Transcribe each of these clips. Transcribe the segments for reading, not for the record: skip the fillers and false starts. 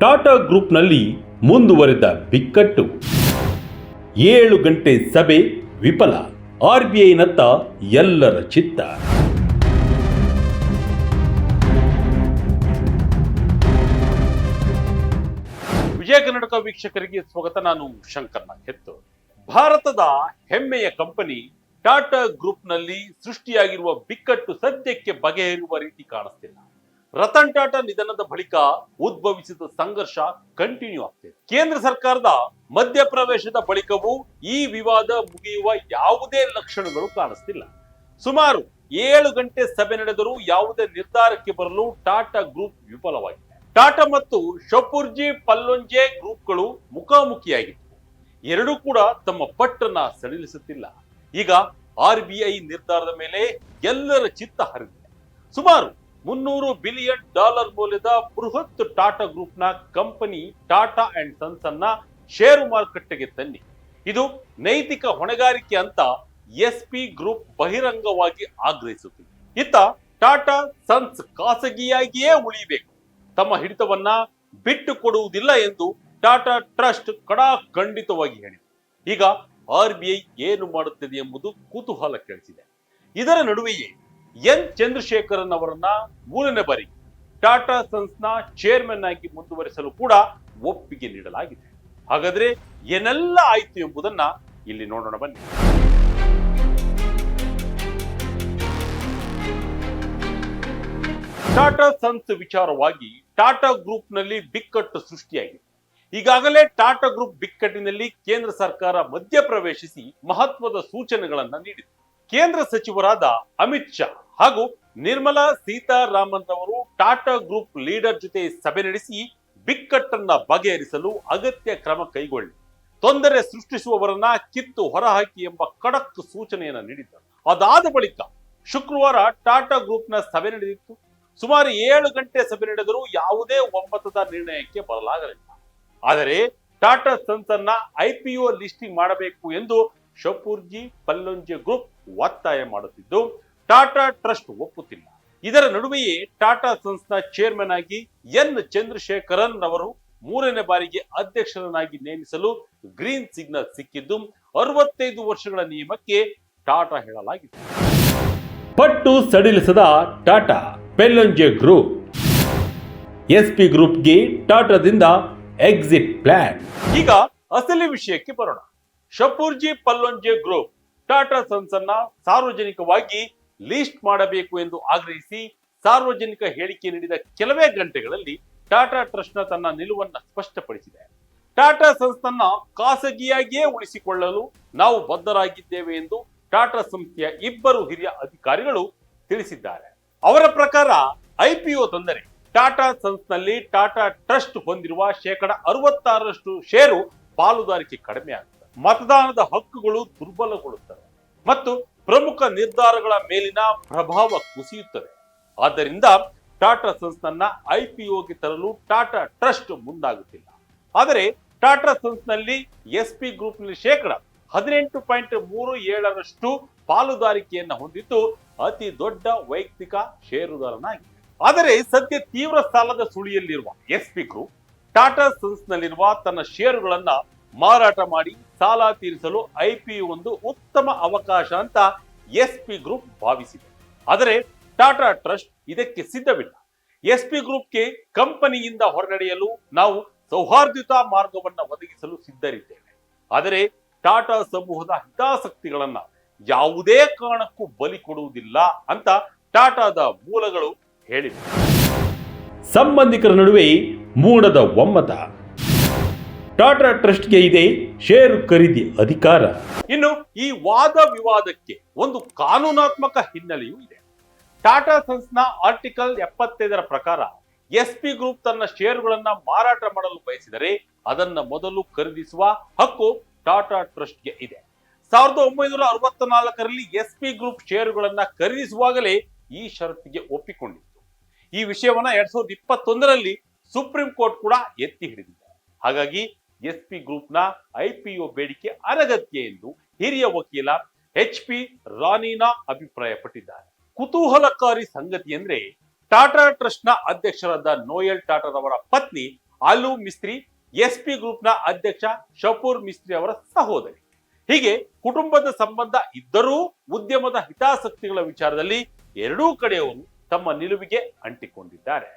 ಟಾಟಾ ಗ್ರೂಪ್ನಲ್ಲಿ ಮುಂದುವರೆದ ಬಿಕ್ಕಟ್ಟು. 7 ಗಂಟೆ ಸಭೆ ವಿಫಲ. ಆರ್ಬಿಐನತ್ತ ಎಲ್ಲರ ಚಿತ್ತ. ವಿಜಯ ಕರ್ನಾಟಕ ವೀಕ್ಷಕರಿಗೆ ಸ್ವಾಗತ. ನಾನು ಶಂಕರ್ ನಾಗ್. ಭಾರತದ ಹೆಮ್ಮೆಯ ಕಂಪನಿ ಟಾಟಾ ಗ್ರೂಪ್ನಲ್ಲಿ ಸೃಷ್ಟಿಯಾಗಿರುವ ಬಿಕ್ಕಟ್ಟು ಸದ್ಯಕ್ಕೆ ಬಗೆಹರಿಯುವ ರೀತಿ ಕಾಣಿಸ್ತಿಲ್ಲ. ರತನ್ ಟಾಟಾ ನಿಧನದ ಬಳಿಕ ಉದ್ಭವಿಸಿದ ಸಂಘರ್ಷ ಕಂಟಿನ್ಯೂ ಆಗ್ತಿದೆ. ಕೇಂದ್ರ ಸರ್ಕಾರದ ಮಧ್ಯಪ್ರವೇಶದ ಬಳಿಕವೂ ಈ ವಿವಾದ ಮುಗಿಯುವ ಯಾವುದೇ ಲಕ್ಷಣಗಳು ಕಾಣಿಸ್ತಿಲ್ಲ. ಸುಮಾರು 7 ಗಂಟೆ ಸಭೆ ನಡೆದರೂ ಯಾವುದೇ ನಿರ್ಧಾರಕ್ಕೆ ಬರಲು ಟಾಟಾ ಗ್ರೂಪ್ ವಿಫಲವಾಗಿದೆ. ಟಾಟಾ ಮತ್ತು ಶಪೂರ್ಜಿ ಪಲ್ಲೊಂಜೆ ಗ್ರೂಪ್ಗಳು ಮುಖಾಮುಖಿಯಾಗಿತ್ತು. ಎರಡೂ ಕೂಡ ತಮ್ಮ ಪಟ್ಟನ್ನ ಸಡಿಲಿಸುತ್ತಿಲ್ಲ. ಈಗ ಆರ್ಬಿಐ ನಿರ್ಧಾರದ ಮೇಲೆ ಎಲ್ಲರ ಚಿತ್ತ ಹರಿದಿದೆ. ಸುಮಾರು $300 ಬಿಲಿಯನ್ ಮೌಲ್ಯದ ಬೃಹತ್ ಟಾಟಾ ಗ್ರೂಪ್ನ ಕಂಪನಿ ಟಾಟಾ ಅಂಡ್ ಸನ್ಸ್ ಅನ್ನ ಷೇರು ಮಾರುಕಟ್ಟೆಗೆ ತನ್ನಿ. ಇದು ನೈತಿಕ ಹೊಣೆಗಾರಿಕೆ ಅಂತ ಎಸ್ಪಿ ಗ್ರೂಪ್ ಬಹಿರಂಗವಾಗಿ ಆಗ್ರಹಿಸುತ್ತಿದೆ. ಇತ್ತ ಟಾಟಾ ಸನ್ಸ್ ಖಾಸಗಿಯಾಗಿಯೇ ಉಳಿಯಬೇಕು, ತಮ್ಮ ಹಿಡಿತವನ್ನ ಬಿಟ್ಟು ಕೊಡುವುದಿಲ್ಲ ಎಂದು ಟಾಟಾ ಟ್ರಸ್ಟ್ ಖಂಡಿತವಾಗಿ ಹೇಳಿದೆ. ಈಗ ಆರ್ಬಿಐ ಏನು ಮಾಡುತ್ತದೆ ಎಂಬುದು ಕುತೂಹಲ ಕೆಳಿಸಿದೆ. ಇದರ ನಡುವೆಯೇ ಎನ್ ಚಂದ್ರಶೇಖರನ್ ಅವರನ್ನ 3ನೇ ಬಾರಿ ಟಾಟಾ ಸನ್ಸ್ನ ಚೇರ್ಮನ್ ಆಗಿ ಮುಂದುವರಿಸಲು ಕೂಡ ಒಪ್ಪಿಗೆ ನೀಡಲಾಗಿದೆ. ಹಾಗಾದ್ರೆ ಏನೆಲ್ಲ ಆಯ್ತು ಎಂಬುದನ್ನ ಇಲ್ಲಿ ನೋಡೋಣ ಬನ್ನಿ. ಟಾಟಾ ಸನ್ಸ್ ವಿಚಾರವಾಗಿ ಟಾಟಾ ಗ್ರೂಪ್ನಲ್ಲಿ ಬಿಕ್ಕಟ್ಟು ಸೃಷ್ಟಿಯಾಗಿದೆ. ಈಗಾಗಲೇ ಟಾಟಾ ಗ್ರೂಪ್ ಬಿಕ್ಕಟ್ಟಿನಲ್ಲಿ ಕೇಂದ್ರ ಸರ್ಕಾರ ಮಧ್ಯಪ್ರವೇಶಿಸಿ ಮಹತ್ವದ ಸೂಚನೆಗಳನ್ನ ನೀಡಿದೆ. ಕೇಂದ್ರ ಸಚಿವರಾದ ಅಮಿತ್ ಶಾ ಹಾಗೂ ನಿರ್ಮಲಾ ಸೀತಾರಾಮನ್ ಅವರು ಟಾಟಾ ಗ್ರೂಪ್ ಲೀಡರ್ ಜೊತೆ ಸಭೆ ನಡೆಸಿ ಬಿಕ್ಕಟ್ಟನ್ನ ಬಗೆಹರಿಸಲು ಅಗತ್ಯ ಕ್ರಮ ಕೈಗೊಳ್ಳಿ, ತೊಂದರೆ ಸೃಷ್ಟಿಸುವವರನ್ನ ಕಿತ್ತು ಹೊರಹಾಕಿ ಎಂಬ ಖಡಕ್ ಸೂಚನೆಯನ್ನ ನೀಡಿದ್ದಾರೆ. ಅದಾದ ಬಳಿಕ ಶುಕ್ರವಾರ ಟಾಟಾ ಗ್ರೂಪ್ನ ಸಭೆ ನಡೆದಿತ್ತು. ಸುಮಾರು 7 ಗಂಟೆ ಸಭೆ ನಡೆದರೂ ಯಾವುದೇ ಒಮ್ಮತದ ನಿರ್ಣಯಕ್ಕೆ ಬರಲಾಗಲಿಲ್ಲ. ಆದರೆ ಟಾಟಾ ಸನ್ಸ್ ಅನ್ನ ಐಪಿಒ ಲಿಸ್ಟಿಂಗ್ ಮಾಡಬೇಕು ಎಂದು ಶಪೂರ್ಜಿ ಪಲ್ಲೊಂಜೆ ಗ್ರೂಪ್ ಒತ್ತಾಯ ಮಾಡುತ್ತಿದ್ದು ಟಾಟಾ ಟ್ರಸ್ಟ್ ಒಪ್ಪುತ್ತಿಲ್ಲ. ಇದರ ನಡುವೆಯೇ ಟಾಟಾ ಸನ್ಸ್ನ ಚೇರ್ಮನ್ ಆಗಿ ಎನ್ ಚಂದ್ರಶೇಖರನ್ ಅವರು 3ನೇ ಬಾರಿಗೆ ಅಧ್ಯಕ್ಷರನ್ನಾಗಿ ನೇಮಿಸಲು ಗ್ರೀನ್ ಸಿಗ್ನಲ್ ಸಿಕ್ಕಿದ್ದು 65 ವರ್ಷಗಳ ನಿಯಮಕ್ಕೆ ಟಾಟಾ ಹೇಳಲಾಗಿದೆ. ಪಟ್ಟು ಸಡಿಲಿಸದ ಟಾಟಾ ಪಲ್ಲೊಂಜೆ ಗ್ರೂಪ್. ಎಸ್ಪಿ ಗ್ರೂಪ್ಗೆ ಟಾಟಾದಿಂದ ಎಕ್ಸಿಟ್ ಪ್ಲಾನ್. ಈಗ ಅಸಲಿ ವಿಷಯಕ್ಕೆ ಬರೋಣ. ಶಪೂರ್ಜಿ ಪಲ್ಲೊಂಜೆ ಗ್ರೂಪ್ ಟಾಟಾ ಸನ್ಸ್ ಅನ್ನ ಸಾರ್ವಜನಿಕವಾಗಿ ಲಿಸ್ಟ್ ಮಾಡಬೇಕು ಎಂದು ಆಗ್ರಹಿಸಿ ಸಾರ್ವಜನಿಕ ಹೇಳಿಕೆ ನೀಡಿದ ಕೆಲವೇ ಗಂಟೆಗಳಲ್ಲಿ ಟಾಟಾ ಟ್ರಸ್ಟ್ ನ ತನ್ನ ನಿಲುವನ್ನ ಸ್ಪಷ್ಟಪಡಿಸಿದೆ. ಟಾಟಾ ಸನ್ಸ್ ಅನ್ನ ಖಾಸಗಿಯಾಗಿಯೇ ಉಳಿಸಿಕೊಳ್ಳಲು ನಾವು ಬದ್ಧರಾಗಿದ್ದೇವೆ ಎಂದು ಟಾಟಾ ಸಂಸ್ಥೆಯ 2 ಹಿರಿಯ ಅಧಿಕಾರಿಗಳು ತಿಳಿಸಿದ್ದಾರೆ. ಅವರ ಪ್ರಕಾರ ಐಪಿಒ ತಂದರೆ ಟಾಟಾ ಸನ್ಸ್ ನಲ್ಲಿ ಟಾಟಾ ಟ್ರಸ್ಟ್ ಹೊಂದಿರುವ 66% ಷೇರು ಪಾಲುದಾರಿಕೆ ಕಡಿಮೆ ಆಗುತ್ತೆ, ಮತದಾನದ ಹಕ್ಕುಗಳು ದುರ್ಬಲಗೊಳ್ಳುತ್ತವೆ ಮತ್ತು ಪ್ರಮುಖ ನಿರ್ಧಾರಗಳ ಮೇಲಿನ ಪ್ರಭಾವ ಕುಸಿಯುತ್ತದೆ. ಆದ್ದರಿಂದ ಟಾಟಾ ಸನ್ಸ್ ನನ್ನ ಐಪಿಒಗೆ ತರಲು ಟಾಟಾ ಟ್ರಸ್ಟ್ ಮುಂದಾಗುತ್ತಿಲ್ಲ. ಆದರೆ ಟಾಟಾ ಸನ್ಸ್ ನಲ್ಲಿ ಎಸ್ಪಿ ಗ್ರೂಪ್ ನಲ್ಲಿ 18.37% ಪಾಲುದಾರಿಕೆಯನ್ನು ಹೊಂದಿದ್ದು ಅತಿ ದೊಡ್ಡ ವೈಯಕ್ತಿಕ ಷೇರುದಾರನಾಗಿದೆ. ಆದರೆ ಸದ್ಯ ತೀವ್ರ ಸಾಲದ ಸುಳಿಯಲ್ಲಿರುವ ಎಸ್ಪಿ ಗ್ರೂಪ್ ಟಾಟಾ ಸನ್ಸ್ ನಲ್ಲಿರುವ ತನ್ನ ಷೇರುಗಳನ್ನ ಮಾರಾಟ ಮಾಡಿ ಸಾಲ ತೀರಿಸಲು ಐಪಿಒ ಒಂದು ಉತ್ತಮ ಅವಕಾಶ ಅಂತ ಎಸ್ಪಿ ಗ್ರೂಪ್ ಭಾವಿಸಿದೆ. ಆದರೆ ಟಾಟಾ ಟ್ರಸ್ಟ್ ಇದಕ್ಕೆ ಸಿದ್ಧವಿಲ್ಲ. ಎಸ್ಪಿ ಗ್ರೂಪ್ಗೆ ಕಂಪನಿಯಿಂದ ಹೊರನಡೆಯಲು ನಾವು ಸೌಹಾರ್ದಯುತ ಮಾರ್ಗವನ್ನು ಒದಗಿಸಲು ಸಿದ್ಧರಿದ್ದೇವೆ. ಆದರೆ ಟಾಟಾ ಸಮೂಹದ ಹಿತಾಸಕ್ತಿಗಳನ್ನ ಯಾವುದೇ ಕಾರಣಕ್ಕೂ ಬಲಿ ಕೊಡುವುದಿಲ್ಲ ಅಂತ ಟಾಟಾದ ಮೂಲಗಳು ಹೇಳಿವೆ. ಸಂಬಂಧಿಕರ ನಡುವೆ ಮೂಡದ ಒಮ್ಮತ. ಟಾಟಾ ಟ್ರಸ್ಟ್ಗೆ ಇದೆ ಷೇರು ಖರೀದಿ ಅಧಿಕಾರ. ಇನ್ನು ಈ ವಾದ ವಿವಾದಕ್ಕೆ ಒಂದು ಕಾನೂನಾತ್ಮಕ ಹಿನ್ನೆಲೆಯೂ ಇದೆ. ಟಾಟಾ ಸನ್ಸ್ನ ಆರ್ಟಿಕಲ್ 75 ಪ್ರಕಾರ ಎಸ್ಪಿ ಗ್ರೂಪ್ ತನ್ನ ಷೇರುಗಳನ್ನ ಮಾರಾಟ ಮಾಡಲು ಬಯಸಿದರೆ ಅದನ್ನ ಮೊದಲು ಖರೀದಿಸುವ ಹಕ್ಕು ಟಾಟಾ ಟ್ರಸ್ಟ್ಗೆ ಇದೆ. 1964ರಲ್ಲಿ ಎಸ್ಪಿ ಗ್ರೂಪ್ ಷೇರುಗಳನ್ನ ಖರೀದಿಸುವಾಗಲೇ ಈ ಷರತ್ತಿಗೆ ಒಪ್ಪಿಕೊಂಡಿತ್ತು. ಈ ವಿಷಯವನ್ನ 2021ರಲ್ಲಿ ಸುಪ್ರೀಂ ಕೋರ್ಟ್ ಕೂಡ ಎತ್ತಿ ಹಿಡಿದಿದೆ. ಹಾಗಾಗಿ ಎಸ್ಪಿ ಗ್ರೂಪ್ನ ಐಪಿಒ ಬೇಡಿಕೆ ಅನಗತ್ಯ ಎಂದು ಹಿರಿಯ ವಕೀಲ HP ರಾನೀನಾ ಅಭಿಪ್ರಾಯಪಟ್ಟಿದ್ದಾರೆ. ಕುತೂಹಲಕಾರಿ ಸಂಗತಿ ಅಂದ್ರೆ ಟಾಟಾ ಟ್ರಸ್ಟ್ ನ ಅಧ್ಯಕ್ಷರಾದ ನೋಯಲ್ ಟಾಟಾರವರ ಪತ್ನಿ ಆಲು ಮಿಸ್ತ್ರಿ ಎಸ್ಪಿ ಗ್ರೂಪ್ ನ ಅಧ್ಯಕ್ಷ ಶಪೂರ್ ಮಿಸ್ತ್ರಿ ಅವರ ಸಹೋದರಿ. ಹೀಗೆ ಕುಟುಂಬದ ಸಂಬಂಧ ಇದ್ದರೂ ಉದ್ಯಮದ ಹಿತಾಸಕ್ತಿಗಳ ವಿಚಾರದಲ್ಲಿ ಎರಡೂ ಕಡೆಯವರು ತಮ್ಮ ನಿಲುವಿಗೆ ಅಂಟಿಕೊಂಡಿದ್ದಾರೆ.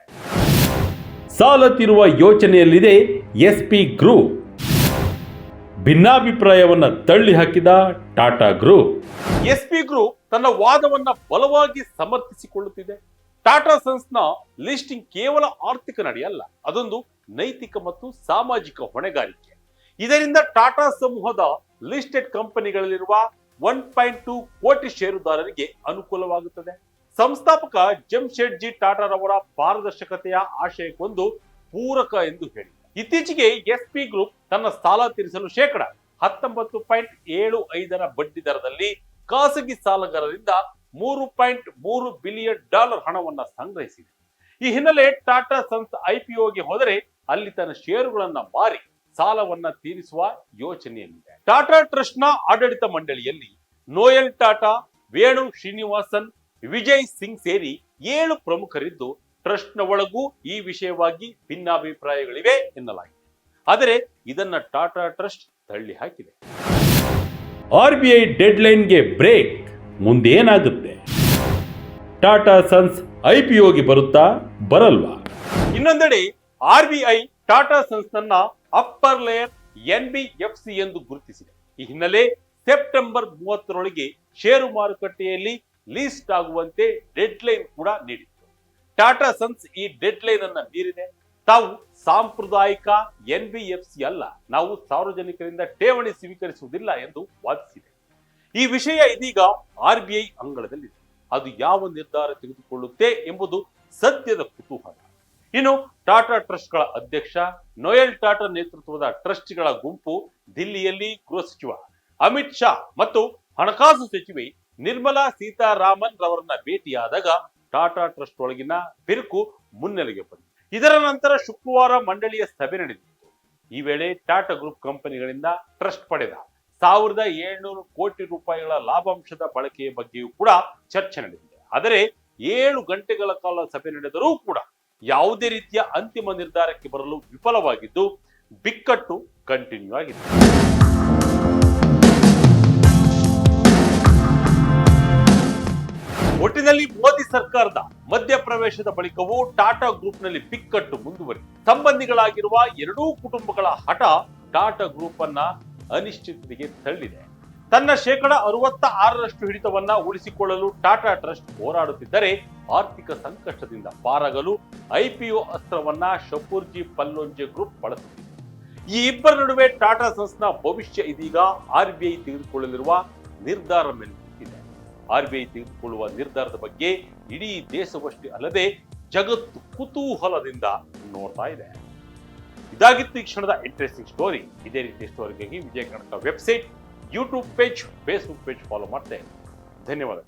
ಸಾಲ ತೀರುವ ಯೋಚನೆಯಲ್ಲಿದೆ ಎಸ್ಪಿ ಗ್ರೂಪ್. ಭಿನ್ನಾಭಿಪ್ರಾಯವನ್ನ ತಳ್ಳಿ ಹಾಕಿದ ಟಾಟಾ ಗ್ರೂಪ್. ಎಸ್ಪಿ ಗ್ರೂಪ್ ತನ್ನ ವಾದವನ್ನ ಬಲವಾಗಿ ಸಮರ್ಥಿಸಿಕೊಳ್ಳುತ್ತಿದೆ. ಟಾಟಾ ಸನ್ಸ್ನ ಲಿಸ್ಟಿಂಗ್ ಕೇವಲ ಆರ್ಥಿಕ ನಡೆಯಲ್ಲ, ಅದೊಂದು ನೈತಿಕ ಮತ್ತು ಸಾಮಾಜಿಕ ಹೊಣೆಗಾರಿಕೆ. ಇದರಿಂದ ಟಾಟಾ ಸಮೂಹದ ಲಿಸ್ಟೆಡ್ ಕಂಪನಿಗಳಲ್ಲಿರುವ 1.2 ಕೋಟಿ ಷೇರುದಾರರಿಗೆ ಅನುಕೂಲವಾಗುತ್ತದೆ. ಸಂಸ್ಥಾಪಕ ಜಮ್ಶೆಡ್ಜಿ ಟಾಟಾರವರ ಪಾರದರ್ಶಕತೆಯ ಆಶಯಕ್ಕೊಂದು ಪೂರಕ ಎಂದು ಹೇಳಿ ಇತ್ತೀಚೆಗೆ ಎಸ್ಪಿ ಗ್ರೂಪ್ ತನ್ನ ಸಾಲ ತೀರಿಸಲು ಶೇಕಡ 19.75 ಬಡ್ಡಿ ದರದಲ್ಲಿ ಖಾಸಗಿ ಸಾಲಗಾರರಿಂದ $3.3 ಬಿಲಿಯನ್ ಹಣವನ್ನ ಸಂಗ್ರಹಿಸಿದೆ. ಈ ಹಿನ್ನೆಲೆ ಟಾಟಾ ಸನ್ಸ್ ಐಪಿಒಗೆ ಹೋದರೆ ಅಲ್ಲಿ ತನ್ನ ಷೇರುಗಳನ್ನ ಮಾರಿ ಸಾಲವನ್ನ ತೀರಿಸುವ ಯೋಚನೆಯಲ್ಲಿದೆ. ಟಾಟಾ ಟ್ರಸ್ಟ್ ನ ಆಡಳಿತ ಮಂಡಳಿಯಲ್ಲಿ ನೋಯಲ್ ಟಾಟಾ, ವೇಣು ಶ್ರೀನಿವಾಸನ್, ವಿಜಯ್ ಸಿಂಗ್ ಸೇರಿ 7 ಪ್ರಮುಖರಿದ್ದು ಟ್ರಸ್ಟ್ ನ ಒಳಗೂ ಈ ವಿಷಯವಾಗಿ ಭಿನ್ನಾಭಿಪ್ರಾಯಗಳಿವೆ ಎನ್ನಲಾಗಿದೆ. ಆದರೆ ಇದನ್ನ ಟಾಟಾ ಟ್ರಸ್ಟ್ ತಳ್ಳಿ ಹಾಕಿದೆ. ಆರ್ಬಿಐ ಡೆಡ್ಲೈನ್ಗೆ ಬ್ರೇಕ್, ಮುಂದೇನಾಗುತ್ತೆ? ಟಾಟಾ ಸನ್ಸ್ ಐಪಿಒಗೆ ಬರುತ್ತಾ ಬರಲ್ವಾ? ಇನ್ನೊಂದೆಡೆ ಆರ್ಬಿಐ ಟಾಟಾ ಸನ್ಸ್ ನನ್ನ ಅಪ್ಪರ್ ಲೇಯರ್ NBFC ಎಂದು ಗುರುತಿಸಿದೆ. ಈ ಹಿನ್ನೆಲೆ ಸೆಪ್ಟೆಂಬರ್ 30ರೊಳಗೆ ಷೇರು ಮಾರುಕಟ್ಟೆಯಲ್ಲಿ ಲಿಸ್ಟ್ ಆಗುವಂತೆ ಡೆಡ್ಲೈನ್ ಕೂಡ ನೀಡಿತ್ತು. ಟಾಟಾ ಸನ್ಸ್ ಈ ಡೆಡ್ಲೈನ್ ಅನ್ನ ಮೀರಿದೆ. ತಾವು ಸಾಂಪ್ರದಾಯಿಕ NBFC ಅಲ್ಲ, ನಾವು ಸಾರ್ವಜನಿಕರಿಂದ ಠೇವಣಿ ಸ್ವೀಕರಿಸುವುದಿಲ್ಲ ಎಂದು ವಾದಿಸಿದೆ. ಈ ವಿಷಯ ಇದೀಗ RBI ಅಂಗಳದಲ್ಲಿದೆ. ಅದು ಯಾವ ನಿರ್ಧಾರ ತೆಗೆದುಕೊಳ್ಳುತ್ತೆ ಎಂಬುದು ಸದ್ಯದ ಕುತೂಹಲ. ಇನ್ನು ಟಾಟಾ ಟ್ರಸ್ಟ್ಗಳ ಅಧ್ಯಕ್ಷ ನೋಯಲ್ ಟಾಟಾ ನೇತೃತ್ವದ ಟ್ರಸ್ಟ್ಗಳ ಗುಂಪು ದಿಲ್ಲಿಯಲ್ಲಿ ಗೃಹ ಸಚಿವ ಅಮಿತ್ ಶಾ ಮತ್ತು ಹಣಕಾಸು ಸಚಿವೆ ನಿರ್ಮಲಾ ಸೀತಾರಾಮನ್ ರವರನ್ನ ಭೇಟಿಯಾದಾಗ ಟಾಟಾ ಟ್ರಸ್ಟ್ ಒಳಗಿನ ಬಿರುಕು ಮುನ್ನೆಲೆಗೆ ಬಂದಿದೆ. ಇದರ ನಂತರ ಶುಕ್ರವಾರ ಮಂಡಳಿಯ ಸಭೆ ನಡೆದಿತ್ತು. ಈ ವೇಳೆ ಟಾಟಾ ಗ್ರೂಪ್ ಕಂಪನಿಗಳಿಂದ ಟ್ರಸ್ಟ್ ಪಡೆದ 1700 ಕೋಟಿ ರೂಪಾಯಿಗಳ ಲಾಭಾಂಶದ ಬಳಕೆಯ ಬಗ್ಗೆಯೂ ಕೂಡ ಚರ್ಚೆ ನಡೆದಿದೆ. ಆದರೆ 7 ಗಂಟೆಗಳ ಕಾಲ ಸಭೆ ನಡೆದರೂ ಕೂಡ ಯಾವುದೇ ರೀತಿಯ ಅಂತಿಮ ನಿರ್ಧಾರಕ್ಕೆ ಬರಲು ವಿಫಲವಾಗಿದ್ದು ಬಿಕ್ಕಟ್ಟು ಕಂಟಿನ್ಯೂ ಆಗಿದೆ. ಒಟ್ಟಿನಲ್ಲಿ ಮೋದಿ ಸರ್ಕಾರದ ಮಧ್ಯಪ್ರವೇಶದ ಬಳಿಕವೂ ಟಾಟಾ ಗ್ರೂಪ್ನಲ್ಲಿ ಬಿಕ್ಕಟ್ಟು ಮುಂದುವರಿದೆ. ಸಂಬಂಧಿಗಳಾಗಿರುವ ಎರಡೂ ಕುಟುಂಬಗಳ ಹಠ ಟಾಟಾ ಗ್ರೂಪ್ ಅನ್ನ ಅನಿಶ್ಚಿತತೆಗೆ ತಳ್ಳಿದೆ. ತನ್ನ ಶೇಕಡ 66ರಷ್ಟು ಹಿಡಿತವನ್ನ ಉಳಿಸಿಕೊಳ್ಳಲು ಟಾಟಾ ಟ್ರಸ್ಟ್ ಹೋರಾಡುತ್ತಿದ್ದರೆ ಆರ್ಥಿಕ ಸಂಕಷ್ಟದಿಂದ ಪಾರಾಗಲು ಐಪಿಒ ಅಸ್ತ್ರವನ್ನ ಶಪೂರ್ಜಿ ಪಲ್ಲೊಂಜೆ ಗ್ರೂಪ್ ಬಳಸುತ್ತಿದೆ. ಈ ಇಬ್ಬರ ನಡುವೆ ಟಾಟಾ ಸನ್ಸ್ನ ಭವಿಷ್ಯ ಇದೀಗ RBI ತೆಗೆದುಕೊಳ್ಳಲಿರುವ ನಿರ್ಧಾರ ಮೇಲೆ ನಿಂತಿದೆ. RBI ತೆಗೆದುಕೊಳ್ಳುವ ನಿರ್ಧಾರದ ಬಗ್ಗೆ ಇಡೀ ದೇಶವಷ್ಟೇ ಅಲ್ಲದೆ ಜಗತ್ತು ಕುತೂಹಲದಿಂದ ನೋಡ್ತಾ ಇದೆ. ಇದಾಗಿತ್ತು ಈ ಕ್ಷಣದ ಇಂಟ್ರೆಸ್ಟಿಂಗ್ ಸ್ಟೋರಿ. ಇದೇ ರೀತಿಯ ಸ್ಟೋರಿಗಾಗಿ Vijaya Karnataka website, YouTube page, Facebook page follow ಮಾಡ್ತೇನೆ. ಧನ್ಯವಾದ.